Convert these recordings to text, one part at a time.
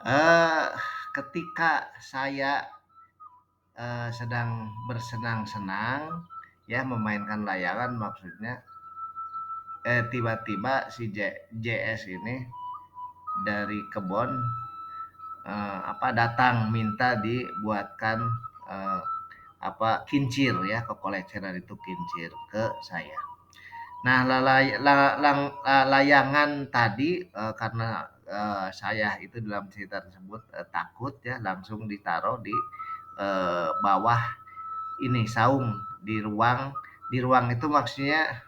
Eee, ketika saya, sedang bersenang-senang, ya memainkan layangan maksudnya, tiba-tiba si JS ini dari kebon, datang minta dibuatkan, eee, kincir ya, kekoleksionan itu kincir ke saya. Nah, layangan tadi, karena, saya itu dalam cerita tersebut, takut ya, langsung ditaruh di, bawah ini saung, di ruang itu maksudnya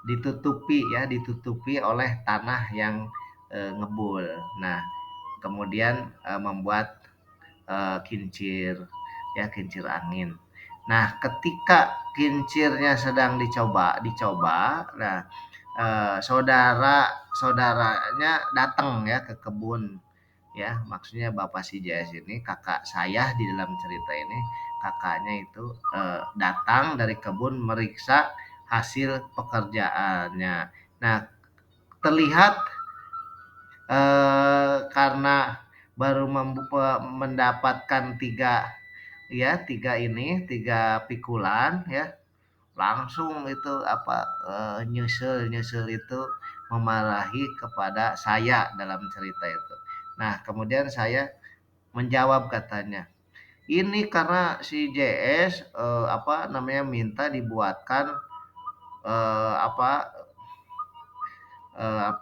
ditutupi ya, ditutupi oleh tanah yang, ngebul. Nah, kemudian, membuat, kincir, ya kincir angin. Nah, ketika kincirnya sedang dicoba, nah, saudaranya datang ya ke kebun, ya maksudnya bapak si JS ini, kakak saya di dalam cerita ini, kakaknya itu, datang dari kebun meriksa hasil pekerjaannya. Nah, terlihat, karena baru mendapatkan tiga pikulan ya, langsung itu nyusul itu memarahi kepada saya dalam cerita itu. Nah, kemudian saya menjawab katanya, ini karena si JS minta dibuatkan apa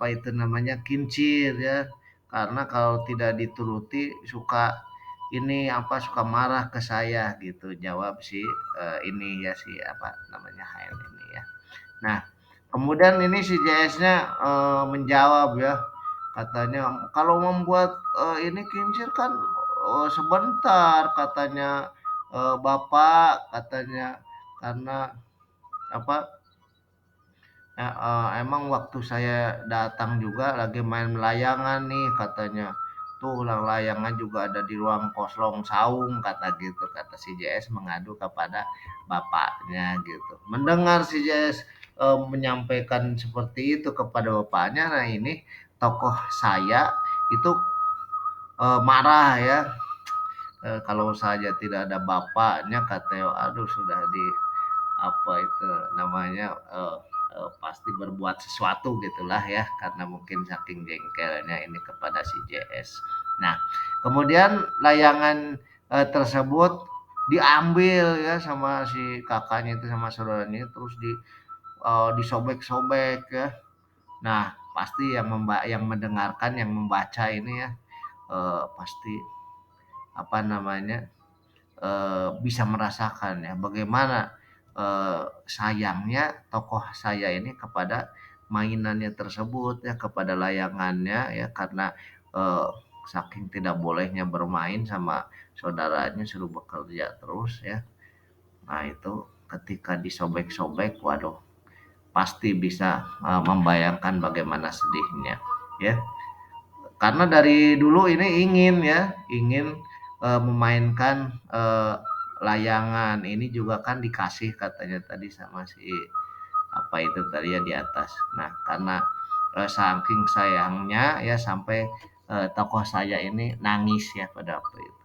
itu namanya, kincir ya. Karena kalau tidak dituruti suka marah ke saya gitu, jawab si ini ya, si HM ini ya. Nah, kemudian ini si JS-nya menjawab ya, katanya kalau membuat ini kincir kan sebentar, katanya Bapak, katanya karena apa emang waktu saya datang juga lagi main layangan nih, katanya. Tuh layangan juga ada di ruang kosong saung, kata gitu, kata si JS mengadu kepada bapaknya gitu. Mendengar si JS menyampaikan seperti itu kepada bapaknya, nah ini tokoh saya itu marah ya. Kalau saja tidak ada bapaknya, katanya, aduh sudah di apa itu namanya, pasti berbuat sesuatu gitulah ya, karena mungkin saking jengkelnya ini kepada si JS. Nah, kemudian layangan tersebut diambil ya sama si kakaknya itu, sama saudaranya, terus disobek-sobek ya. Nah, pasti yang mendengarkan, yang membaca ini ya, pasti apa namanya, bisa merasakan ya bagaimana sayangnya tokoh saya ini kepada mainannya tersebut ya, kepada layangannya ya, karena eh, saking tidak bolehnya bermain sama saudaranya, suruh bekerja terus ya. Nah, itu ketika disobek-sobek, waduh, pasti bisa membayangkan bagaimana sedihnya ya. Karena dari dulu ini ingin memainkan layangan. Ini juga kan dikasih katanya tadi sama si apa itu tadi ya di atas. Nah, karena saking sayangnya ya, sampai tokoh saya ini nangis ya pada waktu itu.